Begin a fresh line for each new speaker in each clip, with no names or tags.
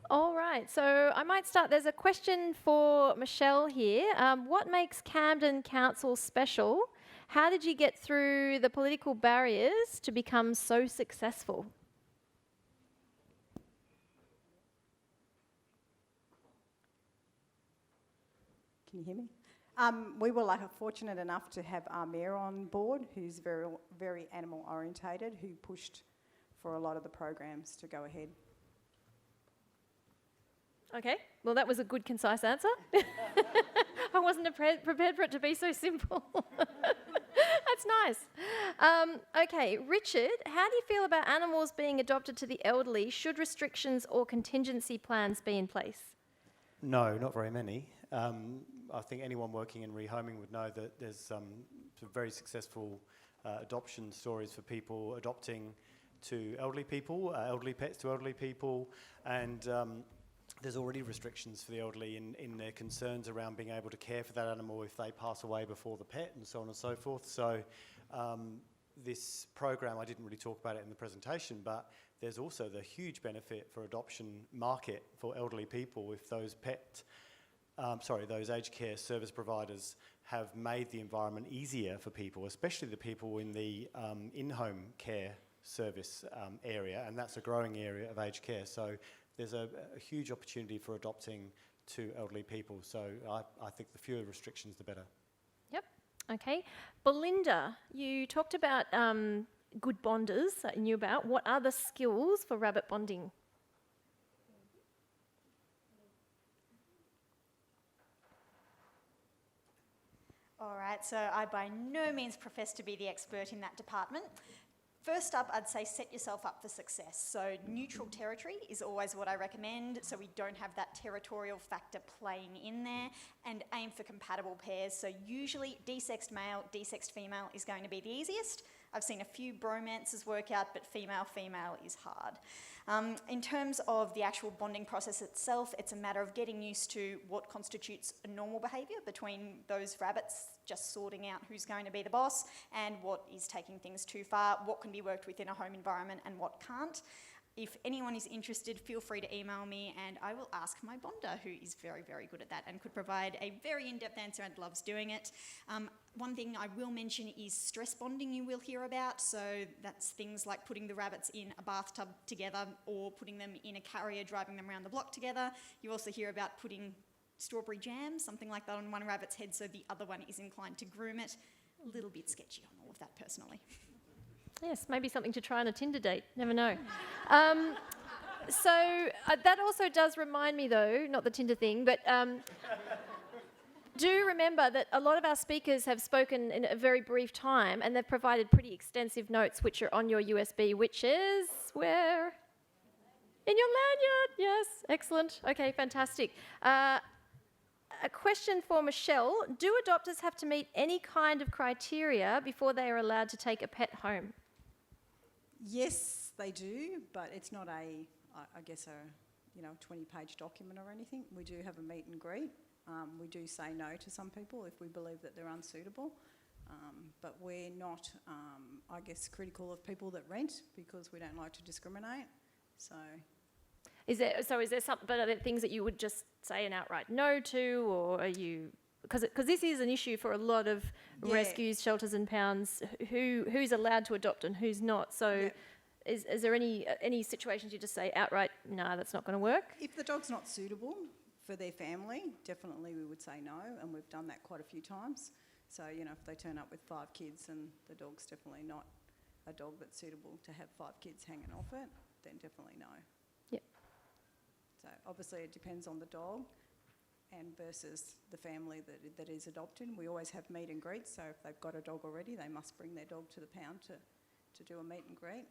All right, so I might start. There's a question for Michele here. What makes Camden Council special? How did you get through the political barriers to become so successful?
Can you hear me? We were fortunate enough to have our mayor on board, who's very, very animal orientated, who pushed for a lot of the programs to go ahead.
Okay, well that was a good, concise answer. I wasn't prepared for it to be so simple. That's nice. Okay, Richard, how do you feel about animals being adopted to the elderly? Should restrictions or contingency plans be in place?
No, not very many. I think anyone working in rehoming would know that there's some very successful adoption stories for people adopting to elderly people, elderly pets to elderly people, and there's already restrictions for the elderly in their concerns around being able to care for that animal if they pass away before the pet and so on and so forth. So this program, I didn't really talk about it in the presentation, but there's also the huge benefit for adoption market for elderly people if those those aged care service providers have made the environment easier for people, especially the people in the in-home care service area, and that's a growing area of aged care. So there's a huge opportunity for adopting to elderly people. So I think the fewer restrictions, the better.
Yep. Okay. Belinda, you talked about good bonders that you knew about. What are the skills for rabbit bonding?
All right, so I by no means profess to be the expert in that department. First up, I'd say set yourself up for success. So neutral territory is always what I recommend, so we don't have that territorial factor playing in there, and aim for compatible pairs. So usually desexed male, desexed female is going to be the easiest. I've seen a few bromances work out, but female-female is hard. In terms of the actual bonding process itself, it's a matter of getting used to what constitutes a normal behaviour between those rabbits, just sorting out who's going to be the boss and what is taking things too far, what can be worked within a home environment and what can't. If anyone is interested, feel free to email me and I will ask my bonder, who is very, very good at that and could provide a very in-depth answer and loves doing it. One thing I will mention is stress bonding you will hear about. So that's things like putting the rabbits in a bathtub together or putting them in a carrier, driving them around the block together. You also hear about putting strawberry jam, something like that, on one rabbit's head so the other one is inclined to groom it. A little bit sketchy on all of that personally.
Yes, maybe something to try on a Tinder date. Never know. So that also does remind me, though, not the Tinder thing, but do remember that a lot of our speakers have spoken in a very brief time and they've provided pretty extensive notes which are on your USB, which is where? In your lanyard, yes. Excellent. Okay, fantastic. A question for Michele. Do adopters have to meet any kind of criteria before they are allowed to take a pet home?
Yes, they do, but it's not a 20-page document or anything. We do have a meet and greet. We do say no to some people if we believe that they're unsuitable, but we're not, critical of people that rent because we don't like to discriminate. So
is there something? But are there things that you would just say an outright no to, or are you? Because this is an issue for a lot of rescues, shelters and pounds, who's allowed to adopt and who's not. So is there any situations you just say outright, no, that's not going to work?
If the dog's not suitable for their family, definitely we would say no, and we've done that quite a few times. So, if they turn up with 5 kids and the dog's definitely not a dog that's suitable to have 5 kids hanging off it, then definitely no.
Yep.
So obviously it depends on the dog and versus the family that is adopted. We always have meet and greets, so if they've got a dog already, they must bring their dog to the pound to do a meet and greet,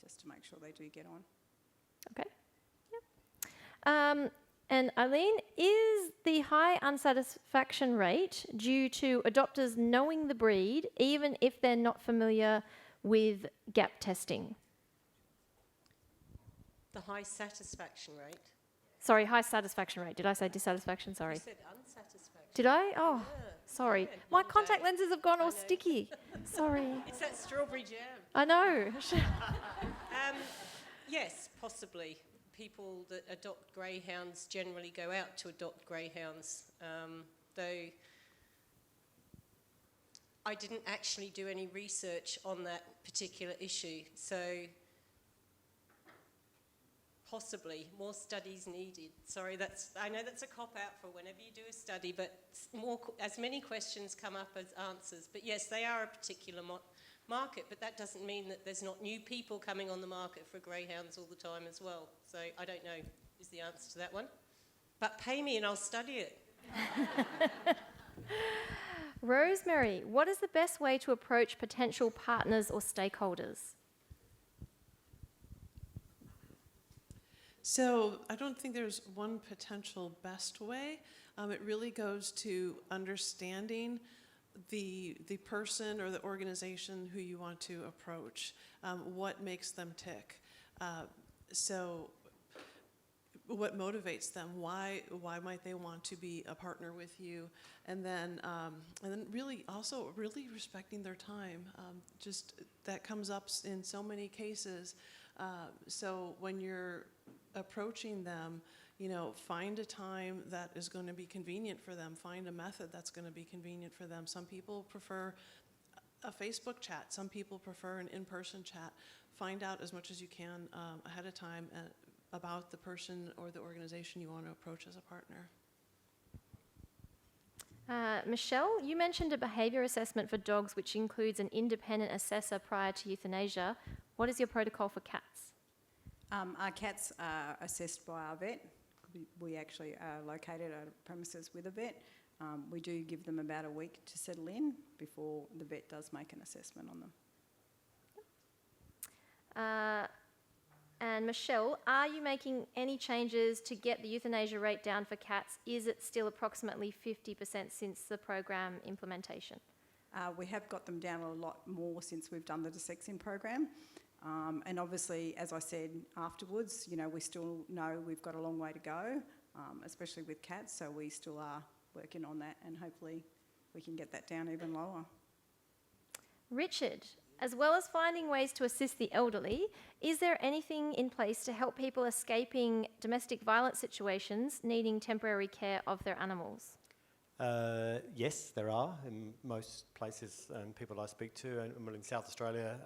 just to make sure they do get on.
Okay. Yep. And Eileeen, is the high unsatisfaction rate due to adopters knowing the breed, even if they're not familiar with gap testing?
The high satisfaction rate?
Sorry, high satisfaction rate. Did I say dissatisfaction? Sorry.
You said unsatisfaction.
Did I? Oh,
yeah.
sorry.
Yeah,
my contact lenses have gone all
know.
sticky. Sorry.
It's that strawberry jam.
I know.
Yes, possibly. people that adopt greyhounds generally go out to adopt greyhounds, though I didn't actually do any research on that particular issue, so possibly more studies needed. Sorry, I know that's a cop-out for whenever you do a study, but as many questions come up as answers. But yes, they are a particular market, but that doesn't mean that there's not new people coming on the market for greyhounds all the time as well. So I don't know is the answer to that one. But pay me and I'll study it.
Rosemarie, what is the best way to approach potential partners or stakeholders?
So I don't think there's one potential best way. It really goes to understanding the person or the organization who you want to approach, what makes them tick. So what motivates them? Why might they want to be a partner with you? And then really also really respecting their time. Just that comes up in so many cases. So when you're approaching them, find a time that is going to be convenient for them. Find a method that's going to be convenient for them. Some people prefer a Facebook chat. Some people prefer an in-person chat. Find out as much as you can ahead of time about the person or the organization you want to approach as a partner.
Michele, you mentioned a behaviour assessment for dogs which includes an independent assessor prior to euthanasia. What is your protocol for cats?
Our cats are assessed by our vet. We actually are located at premises with a vet. We do give them about a week to settle in before the vet does make an assessment on them.
And Michele, are you making any changes to get the euthanasia rate down for cats? Is it still approximately 50% since the program implementation?
We have got them down a lot more since we've done the desexing program. And obviously, as I said afterwards, we still know we've got a long way to go, especially with cats, so we still are working on that, and hopefully we can get that down even lower.
Richard, as well as finding ways to assist the elderly, is there anything in place to help people escaping domestic violence situations needing temporary care of their animals?
Yes, there are in most places and people I speak to. And in South Australia,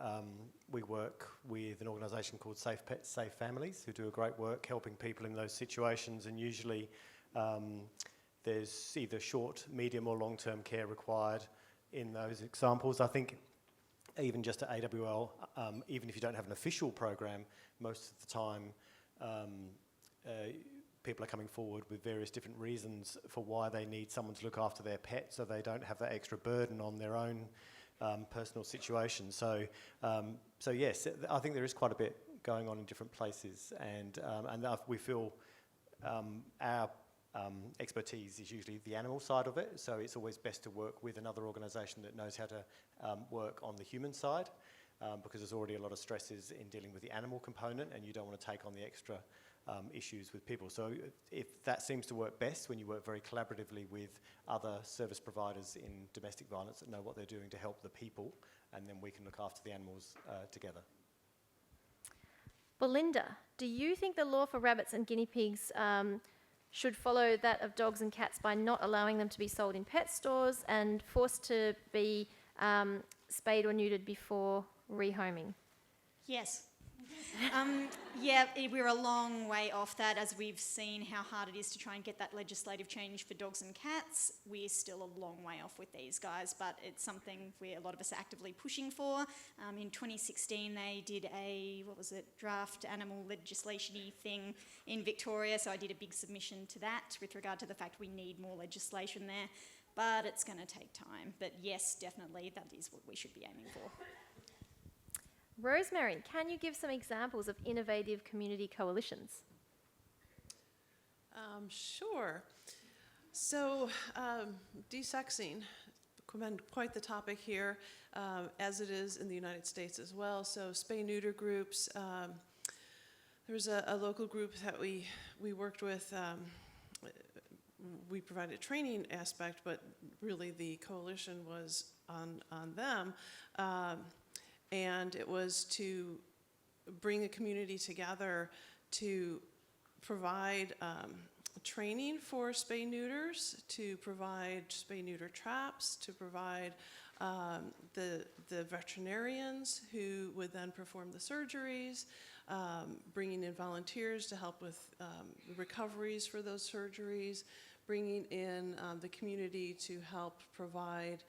we work with an organisation called Safe Pets, Safe Families, who do a great work helping people in those situations. And usually there's either short, medium or long-term care required in those examples. I think even just at AWL, even if you don't have an official program, most of the time people are coming forward with various different reasons for why they need someone to look after their pet, so they don't have that extra burden on their own personal situation. So yes, I think there is quite a bit going on in different places, and we feel our expertise is usually the animal side of it, so it's always best to work with another organisation that knows how to work on the human side, because there's already a lot of stresses in dealing with the animal component, and you don't want to take on the extra issues with people. So if that seems to work best when you work very collaboratively with other service providers in domestic violence that know what they're doing to help the people, and then we can look after the animals together.
Belinda, do you think the law for rabbits and guinea pigs should follow that of dogs and cats by not allowing them to be sold in pet stores and forced to be spayed or neutered before rehoming?
Yes. We're a long way off that, as we've seen how hard it is to try and get that legislative change for dogs and cats. We're still a long way off with these guys, but it's something a lot of us are actively pushing for. In 2016, they did a, draft animal legislation-y thing in Victoria, so I did a big submission to that with regard to the fact we need more legislation there, but it's going to take time. But yes, definitely, that is what we should be aiming for.
Rosemarie, can you give some examples of innovative community coalitions?
Sure. So desexing, quite the topic here, as it is in the United States as well. So spay-neuter groups. There was a local group that we worked with. We provided a training aspect, but really the coalition was on them. And it was to bring a community together to provide training for spay-neuters, to provide spay-neuter traps, to provide the veterinarians who would then perform the surgeries, bringing in volunteers to help with recoveries for those surgeries, bringing in the community to help provide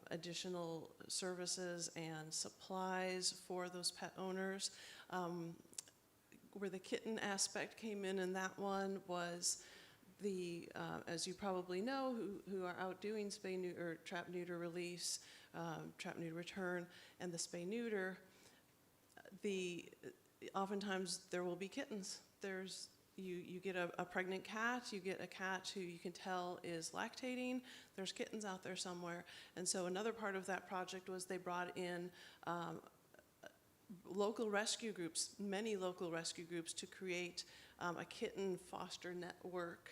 additional services and supplies for those pet owners. Where the kitten aspect came in that one was the, as you probably know, who are out doing spay-neuter, trap-neuter release, trap-neuter return, and the spay-neuter, oftentimes there will be kittens. You get a pregnant cat, you get a cat who you can tell is lactating, there's kittens out there somewhere. And so another part of that project was they brought in local rescue groups, many local rescue groups, to create a kitten foster network.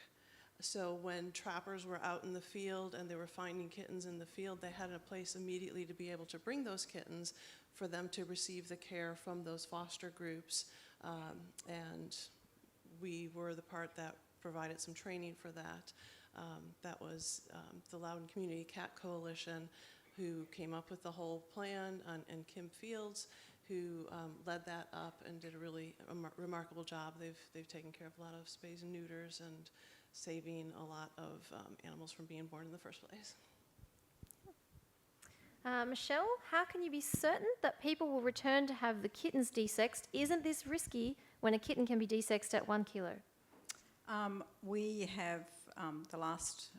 So when trappers were out in the field and they were finding kittens in the field, they had a place immediately to be able to bring those kittens for them to receive the care from those foster groups. And we were the part that provided some training for that. That was the Loudoun Community Cat Coalition, who came up with the whole plan, and Kim Fields, who led that up and did a really remarkable job. They've taken care of a lot of spays and neuters and saving a lot of animals from being born in the first place.
Michele, how can you be certain that people will return to have the kittens desexed? Isn't this risky when a kitten can be desexed at 1 kilo?
We have, the last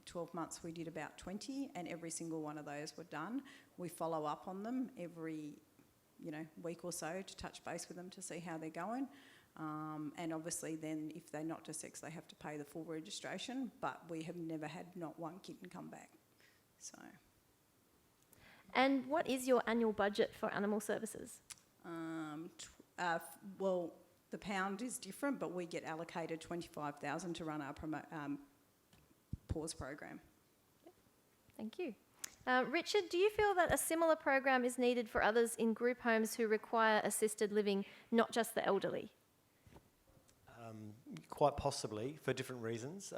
12 months, we did about 20, and every single one of those were done. We follow up on them every week or so to touch base with them to see how they're going. And obviously then if they're not desexed, they have to pay the full registration, but we have never had not one kitten come back. So.
And what is your annual budget for animal services?
Well, the pound is different, but we get allocated $25,000 to run our pause program.
Thank you. Richard, do you feel that a similar program is needed for others in group homes who require assisted living, not just the elderly?
Quite possibly, for different reasons.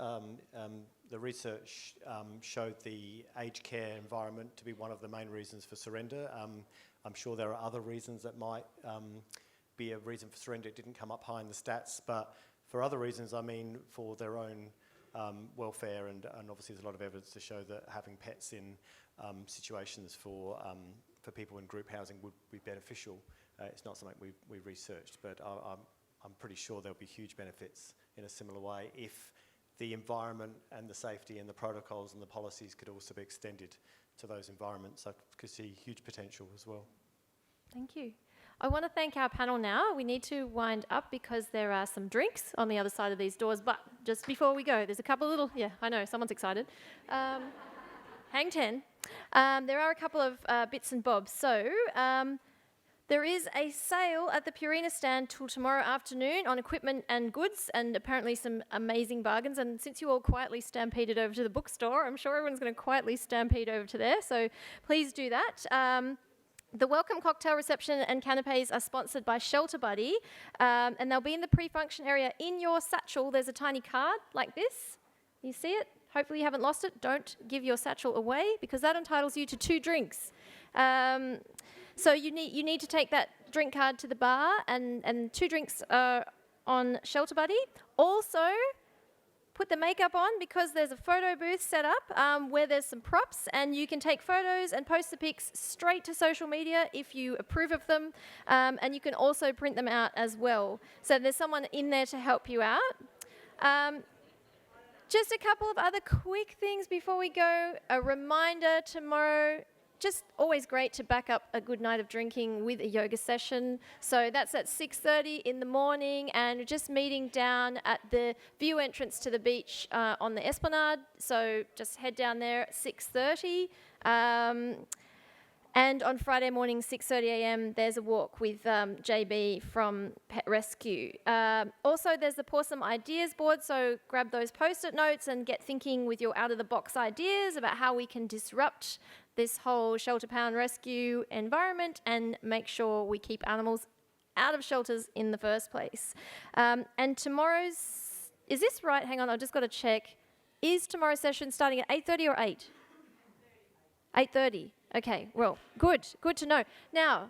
The research showed the aged care environment to be one of the main reasons for surrender. I'm sure there are other reasons that might be a reason for surrender. It didn't come up high in the stats, but for other reasons, I mean, for their own welfare, and obviously there's a lot of evidence to show that having pets in situations for people in group housing would be beneficial. It's not something we researched, but I'm pretty sure there'll be huge benefits in a similar way if the environment and the safety and the protocols and the policies could also be extended to those environments. I could see huge potential as well.
Thank you. I want to thank our panel now. We need to wind up because there are some drinks on the other side of these doors, but just before we go, there's a couple of little, yeah, I know, someone's excited. Hang 10. There are a couple of bits and bobs. So, there is a sale at the Purina stand till tomorrow afternoon on equipment and goods, and apparently some amazing bargains. And since you all quietly stampeded over to the bookstore, I'm sure everyone's going to quietly stampede over to there, so please do that. The welcome cocktail reception and canapes are sponsored by Shelter Buddy, and they'll be in the pre-function area. In your satchel, there's a tiny card like this. You see it? Hopefully you haven't lost it. Don't give your satchel away, because that entitles you to 2 drinks. So you need to take that drink card to the bar, and 2 drinks are on Shelter Buddy. Also, put the makeup on, because there's a photo booth set up where there's some props, and you can take photos and post the pics straight to social media if you approve of them, and you can also print them out as well. So there's someone in there to help you out. Just a couple of other quick things before we go. A reminder tomorrow, just always great to back up a good night of drinking with a yoga session. So that's at 6:30 in the morning, and just meeting down at the view entrance to the beach on the Esplanade. So just head down there at 6:30. And on Friday morning, 6:30 a.m., there's a walk with JB from Pet Rescue. Also, there's the Pour Some Ideas board, so grab those Post-it notes and get thinking with your out-of-the-box ideas about how we can disrupt this whole shelter pound rescue environment and make sure we keep animals out of shelters in the first place. And tomorrow's, is this right? Hang on, I've just got to check. Is tomorrow's session starting at 8:30 or 8? 8:30. Okay, well, good to know. Now,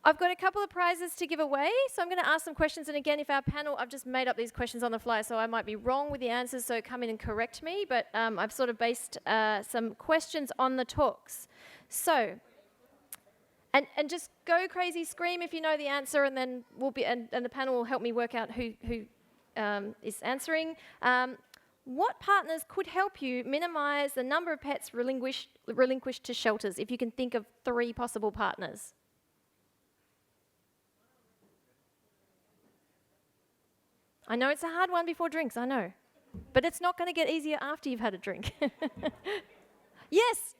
I've got a couple of prizes to give away, so I'm going to ask some questions. And again, if our panel, I've just made up these questions on the fly, so I might be wrong with the answers, so come in and correct me. But I've sort of based some questions on the talks. So, and just go crazy, scream if you know the answer, and then we'll be, and the panel will help me work out who is answering. What partners could help you minimise the number of pets relinquished to shelters, if you can think of 3 possible partners? I know it's a hard one before drinks, I know. But it's not going to get easier after you've had a drink. Yes?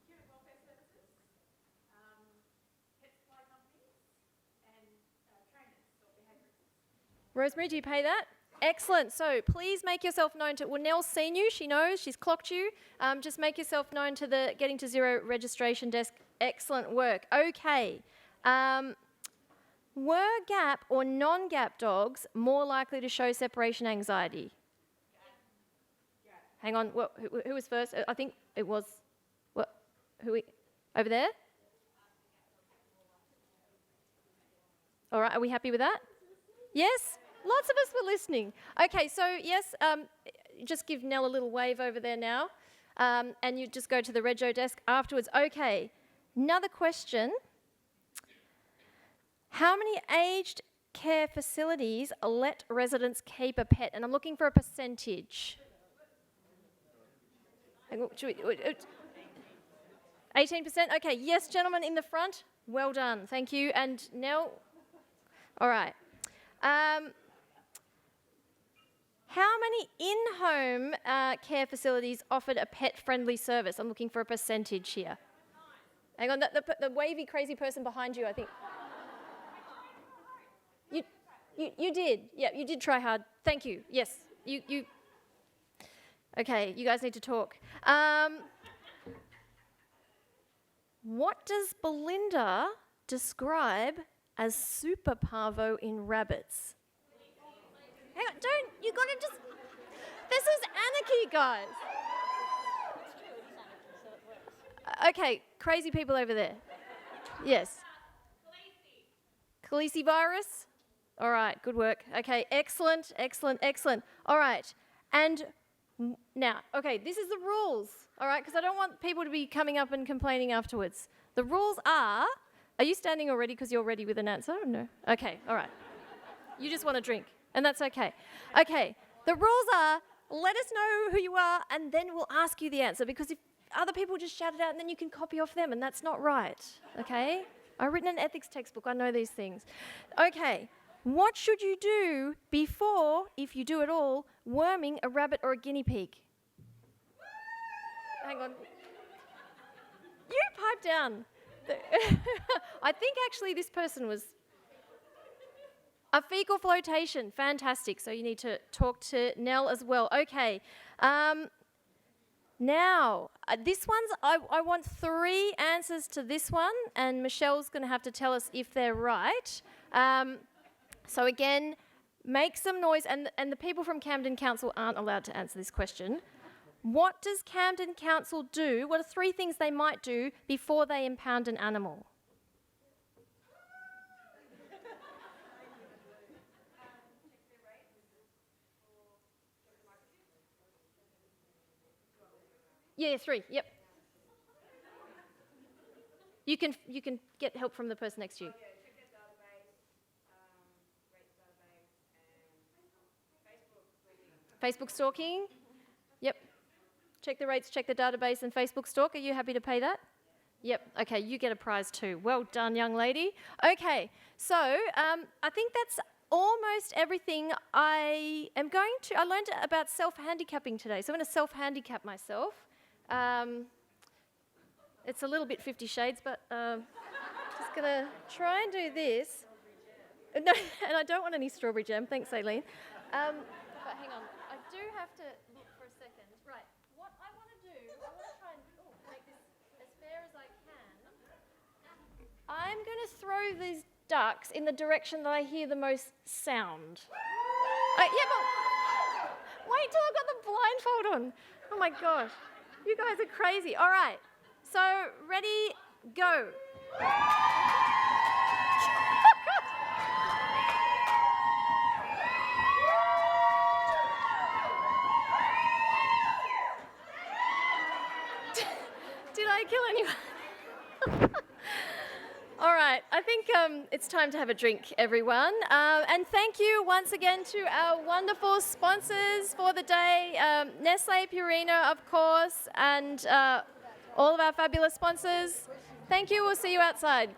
Human welfare services, pet supply companies, and trainers or behaviourists.
Rosemarie, do you pay that? Excellent. So please make yourself known to, well, Nell's seen you, she knows, she's clocked you. Just make yourself known to the Getting to Zero registration desk. Excellent work. Okay. Were GAP or non-GAP dogs more likely to show separation anxiety? Hang on, who was first? I think it was, over there? All right, are we happy with that? Yes? Lots of us were listening. Okay, so yes, just give Nell a little wave over there now, and you just go to the rego desk afterwards. Okay, another question. How many aged care facilities let residents keep a pet? And I'm looking for a percentage. 18%? Okay, yes, gentlemen in the front. Well done, thank you. And Nell? All right. How many in-home care facilities offered a pet-friendly service? I'm looking for a percentage here. Hang on, the wavy, crazy person behind you, I think. You did. Yeah, you did try hard. Thank you. Yes, you. Okay, you guys need to talk. What does Belinda describe as super parvo in rabbits? Hang on, you gotta just, this is anarchy, guys. Okay, crazy people over there. Yes. Khaleesi virus? All right, good work. Okay, excellent. All right, and now, okay, this is the rules, all right, because I don't want people to be coming up and complaining afterwards. The rules are you standing already because you're ready with an answer? No. Okay, all right. You just want a drink, and that's okay. Okay, the rules are, let us know who you are, and then we'll ask you the answer, because if other people just shout it out, and then you can copy off them, and that's not right, okay? I've written an ethics textbook, I know these things. Okay, what should you do before, if you do at all, worming a rabbit or a guinea pig? Hang on. You pipe down. I think actually this person was a fecal flotation. Fantastic. So you need to talk to Nell as well. Okay. Now, this one's, I want 3 answers to this one, and Michelle's going to have to tell us if they're right. So again, make some noise, and the people from Camden Council aren't allowed to answer this question. What does Camden Council do? What are 3 things they might do before they impound an animal? Yeah, 3, yep. You can get help from the person next to you. Facebook stalking? Yep. Check the rates, check the database, and Facebook stalk. Are you happy to pay that? Yep. Okay, you get a prize too. Well done, young lady. Okay, so I think that's almost everything I learned about self-handicapping today, so I'm going to self-handicap myself. It's a little bit 50 Shades, but just going to try and do this. No, and I don't want any strawberry jam. Thanks, Eileeen. But hang on. I do have to look for a second. Right. What I want to do, I want to try and make this as fair as I can. I I'm going to throw these ducks in the direction that I hear the most sound. Yeah, but wait till I've got the blindfold on. Oh my gosh, you guys are crazy. All right, so ready, go. Did I kill anyone? All right, I think it's time to have a drink, everyone. And thank you once again to our wonderful sponsors for the day, Nestle, Purina, of course, and all of our fabulous sponsors. Thank you, we'll see you outside.